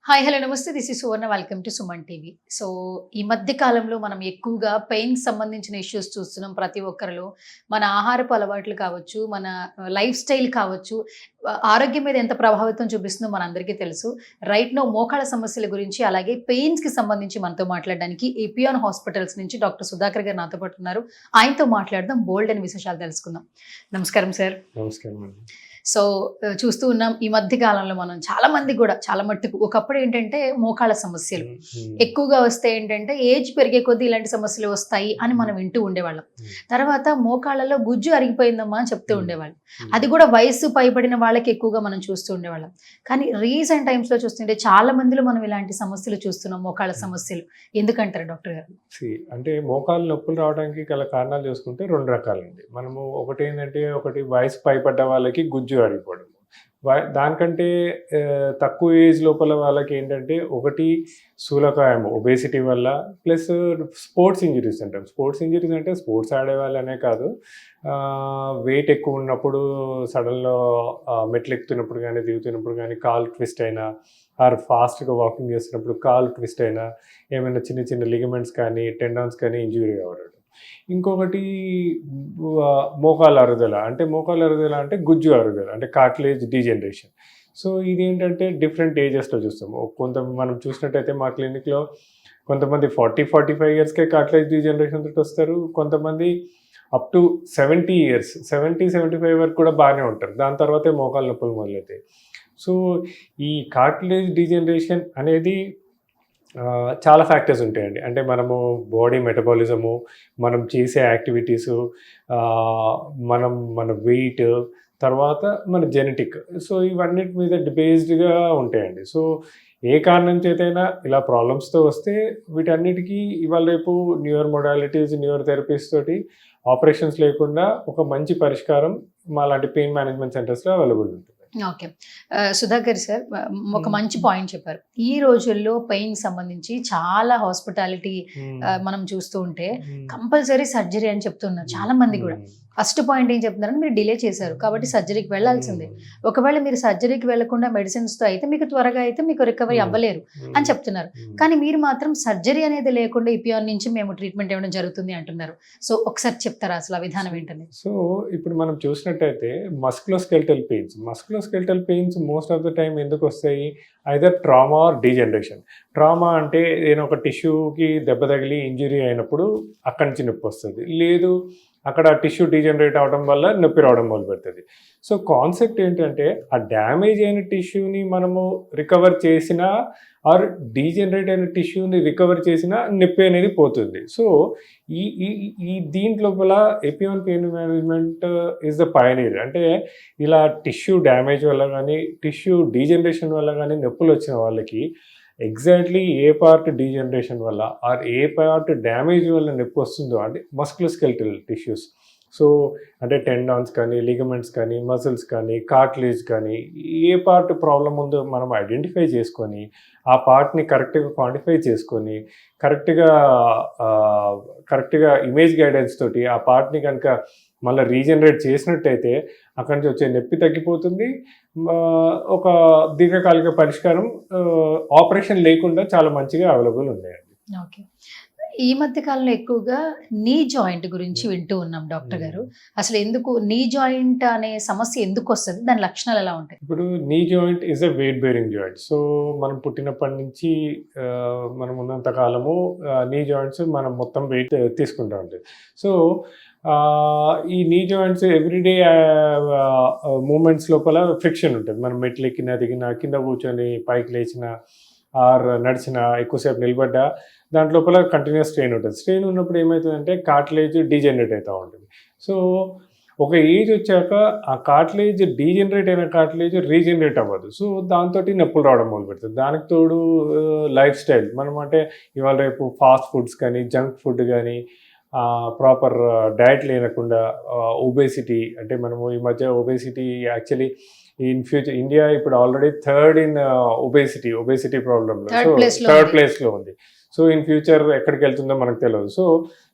Hi hello నమస్తే. This is Suvarna. Welcome to Suman TV. So, ఈ మధ్య కాలంలో మనం ఎక్కువగా పెయిన్‌కి సంబంధించిన ఇష్యూస్ చూస్తున్నాం ప్రతి ఒక్కరిలో. మన ఆహారపు అలవాట్లు కావచ్చు, మన లైఫ్ స్టైల్ కావచ్చు, ఆరోగ్యం మీద ఎంత ప్రభావితం చూపిస్తుందో మనందరికీ తెలుసు. రైట్ నౌ మోకాళ్ళ సమస్యల గురించి, అలాగే పెయిన్స్‌కి సంబంధించి మనతో మాట్లాడడానికి ఎపియాన్ హాస్పిటల్స్ నుంచి డాక్టర్ సుధాకర్ గారు నాతో పాటు ఉన్నారు. ఆయనతో మాట్లాడదాం, బోల్డ్ అని విశేషాలు తెలుసుకుందాం. నమస్కారం సార్. నమస్కారం అండి. సో, చూస్తూ ఉన్నాం ఈ మధ్య కాలంలో మనం చాలా మంది గూడా చాలా మట్టుకు ఒకప్పుడు ఏంటంటే మోకాళ్ళ సమస్యలు ఎక్కువగా వస్తే ఏంటంటే ఏజ్ పెరిగే కొద్దీ ఇలాంటి సమస్యలు వస్తాయి అని మనం వింటూ ఉండేవాళ్ళం. తర్వాత మోకాళ్ళలో గుజ్జు అరిగిపోయిందమ్మా అని చెప్తూ ఉండేవాళ్ళు. అది కూడా వయసు పైబడిన వాళ్ళకి ఎక్కువగా మనం చూస్తూ ఉండేవాళ్ళం. కానీ రీసెంట్ టైమ్స్‌లో చూస్తుంటే చాలా మందిలో మనం ఇలాంటి సమస్యలు చూస్తున్నాం, మోకాళ్ళ సమస్యలు. ఎందుకంటారు డాక్టర్ గారు? అంటే మోకాలు నొప్పులు రావడానికి గల కారణాలు చూసుకుంటే 2 రకాలండి. మనము ఒకటి వయసు పైపడ్డ వాళ్ళకి గుజ్జు అరిగిపోవడం. దానికంటే తక్కువ ఏజ్ లోపల వాళ్ళకి ఏంటంటే ఒకటి స్థూలకాయం ఒబేసిటీ వల్ల, ప్లస్ స్పోర్ట్స్ ఇంజరీస్ అంటాం. స్పోర్ట్స్ ఇంజరీస్ అంటే స్పోర్ట్స్ ఆడే వాళ్ళనే కాదు, వెయిట్ ఎక్కువ ఉన్నప్పుడు సడన్లో మెట్లు ఎక్కుతున్నప్పుడు కానీ దిగుతున్నప్పుడు కానీ కాలు ట్విస్ట్ అయినా, ఆర్ ఫాస్ట్గా వాకింగ్ చేస్తున్నప్పుడు కాలు ట్విస్ట్ అయినా, ఏమైనా చిన్న చిన్న లిగమెంట్స్ కానీ టెండాన్స్ కానీ ఇంజురీ అవ్వడం. ఇంకొకటి మోకాలు అరుగుదల అంటే గుజ్జు అరుగుదల, అంటే కార్టిలేజ్ డీజనరేషన్. సో ఇదేంటంటే డిఫరెంట్ ఏజెస్లో చూస్తాం. మనం చూసినట్టయితే మా క్లినిక్లో కొంతమంది 40-45 ఇయర్స్కే కార్టిలేజ్ డీజనరేషన్ తోటి వస్తారు. కొంతమంది అప్ టు 70 ఇయర్స్, 70-75 వరకు కూడా బాగానే ఉంటారు. దాని తర్వాతే మోకాలు నొప్పులు మొదలవుతాయి. సో ఈ కార్టిలేజ్ డీజనరేషన్ అనేది చాలా ఫ్యాక్టర్స్ ఉంటాయండి. అంటే మనము బాడీ మెటబాలిజము, మనం చేసే యాక్టివిటీసు, మన వెయిట్, తర్వాత మన జెనెటిక్. సో ఇవన్నిటి మీద బేస్డ్గా ఉంటాయండి. సో ఏ కారణం చేతైనా ఇలా ప్రాబ్లమ్స్తో వస్తే వీటన్నిటికీ ఇవాళ రేపు న్యూరో మొడాలిటీస్, న్యూరో థెరపీస్ తోటి ఆపరేషన్స్ లేకుండా ఒక మంచి పరిష్కారం మా లాంటి పెయిన్ మేనేజ్మెంట్ సెంటర్స్లో అవైలబుల్ ఉంటుంది. ఓకే. సుధాకర్ సార్ ఒక మంచి పాయింట్ చెప్పారు. ఈ రోజుల్లో పెయిన్ సంబంధించి చాలా హాస్పిటాలిటీ మనం చూస్తూ ఉంటే కంపల్సరీ సర్జరీ అని చెప్తున్నారు చాలా మంది కూడా. ఫస్ట్ పాయింట్ ఏం చెప్తున్నారంటే మీరు డిలే చేశారు కాబట్టి సర్జరీకి వెళ్లాల్సిందే. ఒకవేళ మీరు సర్జరీకి వెళ్లకుండా మెడిసిన్స్తో అయితే మీకు త్వరగా అయితే మీకు రికవరీ అవ్వలేరు అని చెప్తున్నారు. కానీ మీరు మాత్రం సర్జరీ అనేది లేకుండా ఇపియాన్ నుంచి మేము ట్రీట్మెంట్ ఇవ్వడం జరుగుతుంది అంటున్నారు. సో ఒకసారి చెప్తారా అసలు ఆ విధానం ఏంటని? సో ఇప్పుడు మనం చూసినట్టయితే musculoskeletal pains most of the time ఎందుకు వస్తాయి? Either trauma or degeneration. Trauma అంటే ఏదైనా ఒక టిష్యూకి దెబ్బ తగిలి ఇంజరీ అయినప్పుడు అక్కడి నుంచి నొప్పి వస్తుంది, లేదు అక్కడ టిష్యూ డీజనరేట్ అవడం వల్ల నొప్పి రావడం మొదలు పెడుతుంది. సో కాన్సెప్ట్ ఏంటంటే ఆ డ్యామేజ్ అయిన టిష్యూని మనము రికవర్ చేసినా ఆర్ డీజనరేట్ అయిన టిష్యూని రికవర్ చేసినా నొప్పి అనేది పోతుంది. సో ఈ దీంట్లోపల ఎపియాన్ pain management is the pioneer. అంటే ఇలా టిష్యూ డ్యామేజ్ వల్ల కానీ టిష్యూ డీజనరేషన్ వల్ల కానీ నొప్పులు వచ్చిన వాళ్ళకి ఎగ్జాక్ట్లీ ఏ పార్ట్ డీజనరేషన్ వల్ల ఆర్ ఏ పార్ట్ డ్యామేజ్ వల్ల నొప్పి వస్తుందో, అంటే మస్కులోస్కెలిటల్ టిష్యూస్, సో అంటే టెండాన్స్ కానీ లిగమెంట్స్ కానీ మజిల్స్ కానీ కార్టిలేజ్ కానీ ఏ పార్ట్ ప్రాబ్లం ఉందో మనం ఐడెంటిఫై చేసుకొని ఆ పార్ట్ని కరెక్ట్గా క్వాంటిఫై చేసుకొని కరెక్ట్గా ఇమేజ్ గైడెన్స్ తోటి ఆ పార్ట్ని కనుక మళ్ళీ రీజనరేట్ చేసినట్టయితే అక్కడి నుంచి వచ్చే నొప్పి తగ్గిపోతుంది. ఒక దీర్ఘకాలిక పరిష్కారం ఆపరేషన్ లేకుండా చాలా మంచిగా అవైలబుల్ ఉన్నాయండి. ఓకే. ఈ మధ్య కాలంలో ఎక్కువగా నీ జాయింట్ గురించి వింటూ ఉన్నాం డాక్టర్ గారు. అసలు ఎందుకు నీ జాయింట్ అనే సమస్య ఎందుకు వస్తుంది, దాని లక్షణాలు ఎలా ఉంటాయి? ఇప్పుడు knee joint is a weight bearing joint. So మనం పుట్టినప్పటి నుంచి మనం ఉన్నంత కాలము నీ జాయింట్స్ మనం మొత్తం వెయిట్ తీసుకుంటూ ఉంటుంది. సో ఈ నీ జాయింట్స్ ఎవ్రీడే మూమెంట్స్ లోపల ఫ్రిక్షన్ ఉంటుంది. మనం మెట్లు ఎక్కినా దిగినా, కింద కూర్చొని పైకి లేచిన ఆర్ నడిచిన, ఎక్కువసేపు నిలబడ్డా దాంట్లోపల కంటిన్యూస్ స్ట్రెయిన్ ఉంటుంది. స్ట్రెయిన్ ఉన్నప్పుడు ఏమవుతుందంటే కార్టిలేజ్ డీజనరేట్ అవుతూ ఉంటుంది. సో ఒక ఏజ్ వచ్చాక ఆ కార్టిలేజ్ డీజనరేట్ అయిన కార్టిలేజ్ రీజనరేట్ అవ్వదు. సో దాంతో నొప్పులు రావడం మొదలు పెడుతుంది. దానికి తోడు లైఫ్ స్టైల్, మనం అంటే ఇవాళ రేపు ఫాస్ట్ ఫుడ్స్ కానీ జంక్ ఫుడ్ కానీ ప్రాపర్ డయట్ లేనకుండా ఒబేసిటీ, అంటే మనము ఈ మధ్య obesity actually in future India ఇప్పుడు ఆల్రెడీ థర్డ్ ఇన్ ఒబేసిటీ ప్రాబ్లంలో, సో థర్డ్ ప్లేస్లో ఉంది. సో ఇన్ ఫ్యూచర్ ఎక్కడికి వెళ్తుందో మనకు తెలియదు.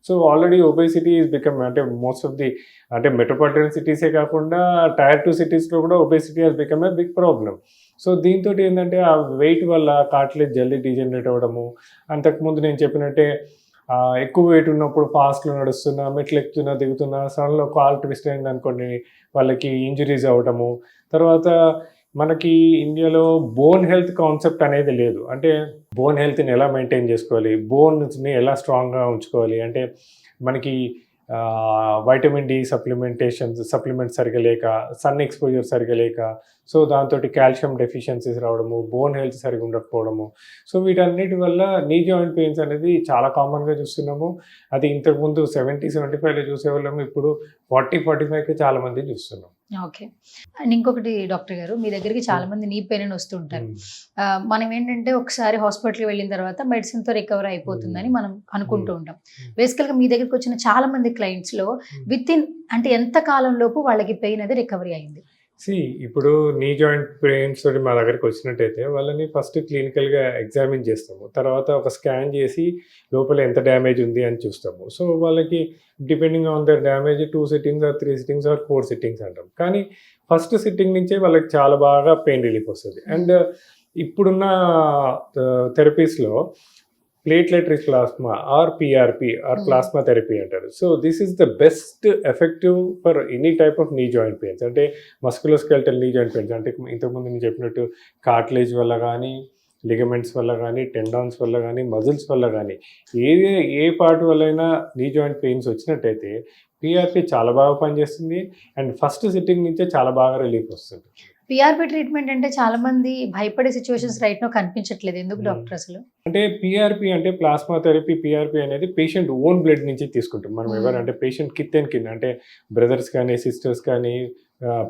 So already obesity is become, అంటే మోస్ట్ ఆఫ్ ది, అంటే మెట్రోపాలిటన్ సిటీసే కాకుండా టైర్ 2 సిటీస్లో కూడా obesity has become a big problem. So దీంతో ఏంటంటే ఆ వెయిట్ వల్ల కార్టిలేజ్ జల్దీ డీజనరేట్ అవ్వడము, అంతకుముందు నేను చెప్పినట్టే ఎక్కువ వెయిట్ ఉన్నప్పుడు ఫాస్ట్లో నడుస్తున్నా, మెట్లు ఎక్కుతున్నా దిగుతున్నా సడన్లో కాల్ ట్విస్ట్ అయింది అనుకోండి, వాళ్ళకి ఇంజరీస్ అవ్వటము. తర్వాత మనకి ఇండియాలో బోన్ హెల్త్ కాన్సెప్ట్ అనేది లేదు. అంటే బోన్ హెల్త్ని ఎలా మెయింటైన్ చేసుకోవాలి, బోన్స్ని ఎలా స్ట్రాంగ్గా ఉంచుకోవాలి, అంటే మనకి వైటమిన్ డి సప్లిమెంట్స్ సరిగా లేక, సన్ ఎక్స్పోజర్ సరిగా లేక, సో దాంతో కాల్షియం డెఫిషియన్సీస్ రావడము, బోన్ హెల్త్ సరిగా ఉండకపోవడము. సో వీటన్నిటి వల్ల నీ జాయింట్ పెయిన్స్ అనేది చాలా కామన్గా చూస్తున్నాము. అది ఇంతకుముందు 70-75లో చూసేవాళ్ళము, ఇప్పుడు 40-45కి చాలా మంది చూస్తున్నాం. ఓకే. అండ్ ఇంకొకటి డాక్టర్ గారు, మీ దగ్గరికి చాలా మంది నీ పెయిన్ అని వస్తుంటారు. మనం ఏంటంటే ఒకసారి హాస్పిటల్కి వెళ్ళిన తర్వాత మెడిసిన్తో రికవర్ అయిపోతుందని మనం అనుకుంటూ ఉంటాం. బేసికల్గా మీ దగ్గరికి వచ్చిన చాలా మంది క్లయింట్స్లో విత్ ఇన్ అంటే ఎంత కాలం లోపు వాళ్ళకి పెయిన్ అది రికవరీ అయింది? ఇప్పుడు నీ జాయింట్ పెయిన్స్ తోటి మా దగ్గరికి వచ్చినట్టయితే వాళ్ళని ఫస్ట్ క్లినికల్గా ఎగ్జామిన్ చేస్తాము. తర్వాత ఒక స్కాన్ చేసి లోపల ఎంత డ్యామేజ్ ఉంది అని చూస్తాము. సో వాళ్ళకి depending on the damage 2 sittings or 3 sittings or 4 sittings అంటాం. కానీ ఫస్ట్ సిట్టింగ్ నుంచే వాళ్ళకి చాలా బాగా పెయిన్ రిలీఫ్ వస్తుంది. అండ్ ఇప్పుడున్న థెరపీస్లో platelet rich plasma or PRP or plasma therapy అంటారు. So this is the best effective for any type of knee joint pains. అంటే మస్కులోస్కెల్టల్ నీ జాయింట్ పెయిన్స్ అంటే ఇంతకుముందు నేను చెప్పినట్టు కార్టిలేజ్ వల్ల కానీ, లిగమెంట్స్ వల్ల కానీ, టెండాన్స్ వల్ల కానీ, మజిల్స్ వల్ల కానీ ఏ పార్ట్ వల్లైనా నీ జాయింట్ పెయిన్స్ వచ్చినట్టయితే పిఆర్పి చాలా బాగా పనిచేస్తుంది. అండ్ ఫస్ట్ సిట్టింగ్ నుంచే చాలా బాగా రిలీఫ్ వస్తుంది. పిఆర్పి ట్రీట్మెంట్ అంటే చాలా మంది భయపడే సిచ్యువేషన్స్ రైట్ నో కనిపించట్లేదు. ఎందుకు డాక్టర్ అసలు? అంటే పిఆర్పి అంటే ప్లాస్మా థెరపీ. పిఆర్పి అనేది పేషెంట్ ఓన్ బ్లడ్ నుంచి తీసుకుంటాం మనం. ఎవరంటే పేషెంట్ కింద అంటే బ్రదర్స్ కానీ, సిస్టర్స్ కానీ,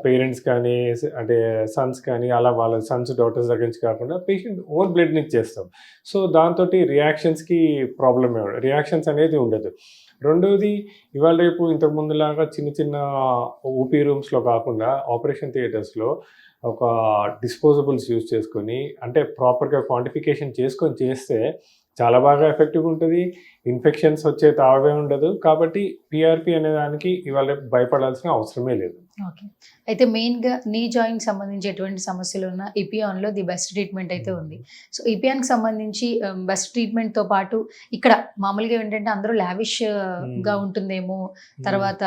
పేరెంట్స్ కానీ, అంటే సన్స్ కానీ, అలా వాళ్ళ సన్స్ డాటర్స్ దగ్గర నుంచి కాకుండా పేషెంట్ ఓన్ బ్లడ్ నుంచి చేస్తాం. సో దాంతో రియాక్షన్స్కి ప్రాబ్లమ్ రియాక్షన్స్ అనేది ఉండదు. రెండోది, ఇవాళ రేపు ఇంతకుముందులాగా చిన్న ఓపీ రూమ్స్లో కాకుండా ఆపరేషన్ థియేటర్స్లో ఒక డిస్పోజబుల్స్ యూజ్ చేసుకొని, అంటే ప్రాపర్గా క్వాంటిఫికేషన్ చేసుకొని చేస్తే చాలా బాగా ఎఫెక్టివ్ ఉంటుంది. ఇన్ఫెక్షన్స్ వచ్చే తావే ఉండదు. కాబట్టి పిఆర్పి అనే దానికి ఇవాళ భయపడాల్సిన అవసరమే లేదు. ఓకే. అయితే మెయిన్గా నీ జాయింట్ సంబంధించి ఎటువంటి సమస్యలు ఉన్నా ఇపియాన్లో ది బెస్ట్ ట్రీట్మెంట్ అయితే ఉంది. సో ఇపియాన్కి సంబంధించి బెస్ట్ ట్రీట్మెంట్తో పాటు ఇక్కడ మామూలుగా ఏంటంటే అందరూ లావిష్గా ఉంటుందేమో, తర్వాత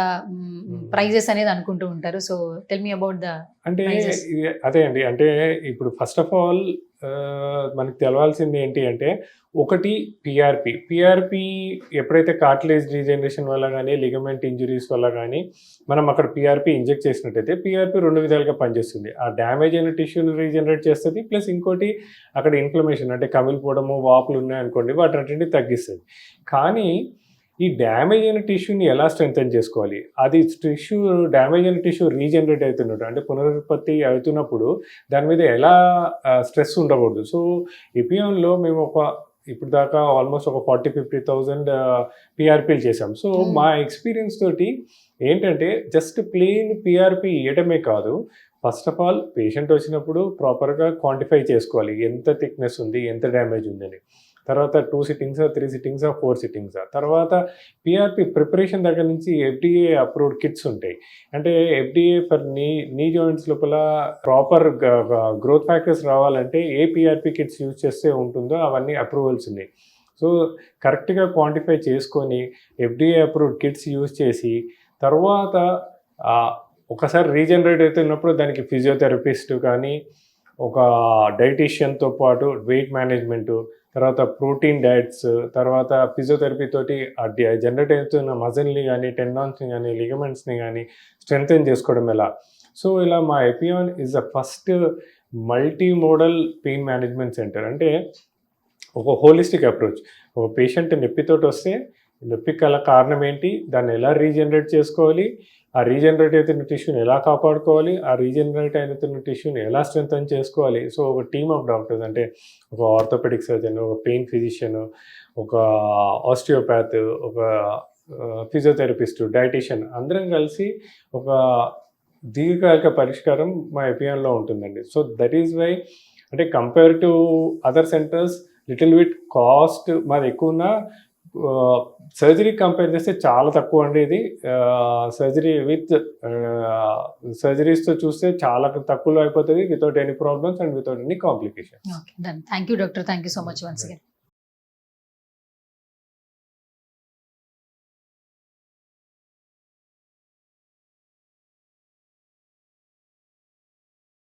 ప్రైజెస్ అనేది అనుకుంటూ ఉంటారు. So tell me about the అంటే అదే అండి. అంటే ఇప్పుడు ఫస్ట్ ఆఫ్ ఆల్ మనకు తెలవాల్సింది ఏంటి అంటే, ఒకటి పిఆర్పి ఎప్పుడైతే కార్టిలేజ్ రీజనరేషన్ వల్ల కానీ, లిగమెంట్ ఇంజరీస్ వల్ల కానీ మనం అక్కడ పిఆర్పి ఇంజెక్ట్ చేసినట్టయితే పిఆర్పి 2 విధాలుగా పనిచేస్తుంది. ఆ డ్యామేజ్ అయిన టిష్యూని రీజనరేట్ చేస్తుంది. ప్లస్ ఇంకోటి అక్కడ ఇన్ఫ్లమేషన్ అంటే కమిలిపోవడము, వాపులు ఉన్నాయనుకోండి, వాటిని తగ్గిస్తుంది. కానీ ఈ డ్యామేజ్ అయిన టిష్యూని ఎలా స్ట్రెంథెన్ చేసుకోవాలి, అది డ్యామేజ్ అయిన టిష్యూ రీజనరేట్ అవుతున్నట్టు అంటే పునరుత్పత్తి అవుతున్నప్పుడు దాని మీద ఎలా స్ట్రెస్ ఉండకూడదు. సో ఇపియాన్లో మేము ఇప్పుడు దాకా ఆల్మోస్ట్ ఒక 40,000-50,000 పిఆర్పీలు చేసాం. సో మా ఎక్స్పీరియన్స్ తోటి ఏంటంటే జస్ట్ ప్లెయిన్ పిఆర్పి ఇవ్వటమే కాదు, ఫస్ట్ ఆఫ్ ఆల్ పేషెంట్ వచ్చినప్పుడు ప్రాపర్గా క్వాంటిఫై చేసుకోవాలి, ఎంత థిక్నెస్ ఉంది, ఎంత డ్యామేజ్ ఉందని. తర్వాత 2 సిట్టింగ్సా, 3 సిట్టింగ్సా, 4 సిట్టింగ్సా. తర్వాత పిఆర్పి ప్రిపరేషన్ దగ్గర నుంచి FDA అప్రూవ్డ్ కిట్స్ ఉంటాయి. అంటే FDA ఫర్ నీ జాయింట్స్ లోపల ప్రాపర్ గ్రోత్ ఫ్యాక్టర్స్ రావాలంటే ఏ పిఆర్పి కిట్స్ యూజ్ చేస్తే ఉంటుందో అవన్నీ అప్రూవల్స్ ఉన్నాయి. సో కరెక్ట్గా క్వాంటిఫై చేసుకొని FDA అప్రూవ్డ్ కిట్స్ యూజ్ చేసి, తర్వాత ఒకసారి రీజనరేట్ అవుతున్నప్పుడు దానికి ఫిజియోథెరపిస్ట్ కానీ, ఒక డైటీషియన్తో పాటు వెయిట్ మేనేజ్మెంటు, తర్వాత ప్రోటీన్ డయట్స్, తర్వాత ఫిజియోథెరపీ తోటి జనరేట్ అవుతున్న మజిల్ని కానీ, టెండాన్స్ని కానీ, లిగమెంట్స్ని కానీ స్ట్రెంథెన్ చేసుకోవడం ఎలా. సో ఇలా మా Epione is the first multi modal pain management centre. అంటే ఒక హోలిస్టిక్ అప్రోచ్. ఒక పేషెంట్ నొప్పితోటి వస్తే నొప్పికి గల కారణం ఏంటి, దాన్ని ఎలా రీజనరేట్ చేసుకోవాలి, ఆ రీజనరేట్ అవుతున్న టిష్యూని ఎలా కాపాడుకోవాలి, ఆ రీజనరేట్ అవుతున్న టిష్యూని ఎలా స్ట్రెంథెన్ చేసుకోవాలి. సో ఒక టీమ్ ఆఫ్ డాక్టర్స్, అంటే ఒక ఆర్థోపెడిక్ సర్జన్, ఒక పెయిన్ ఫిజిషియన్, ఒక ఆస్టియోపాత్, ఒక ఫిజియోథెరపిస్ట్, డైటీషియన్ అందరం కలిసి ఒక దీర్ఘకాలిక పరిష్కారం మా ఎపియాన్లో ఉంటుందండి. సో దట్ ఈజ్ వై అంటే compare to other centres little bit cost మాది ఎక్కువ ఉన్నా సర్జరీ కంపేర్ చేస్తే చాలా తక్కువ అండి ఇది. సర్జరీ విత్ సర్జరీస్తో చూస్తే చాలా తక్కువలో అయిపోతుంది, without any problems and without any complication. Okay, done. Thank you doctor, thank you so much once again.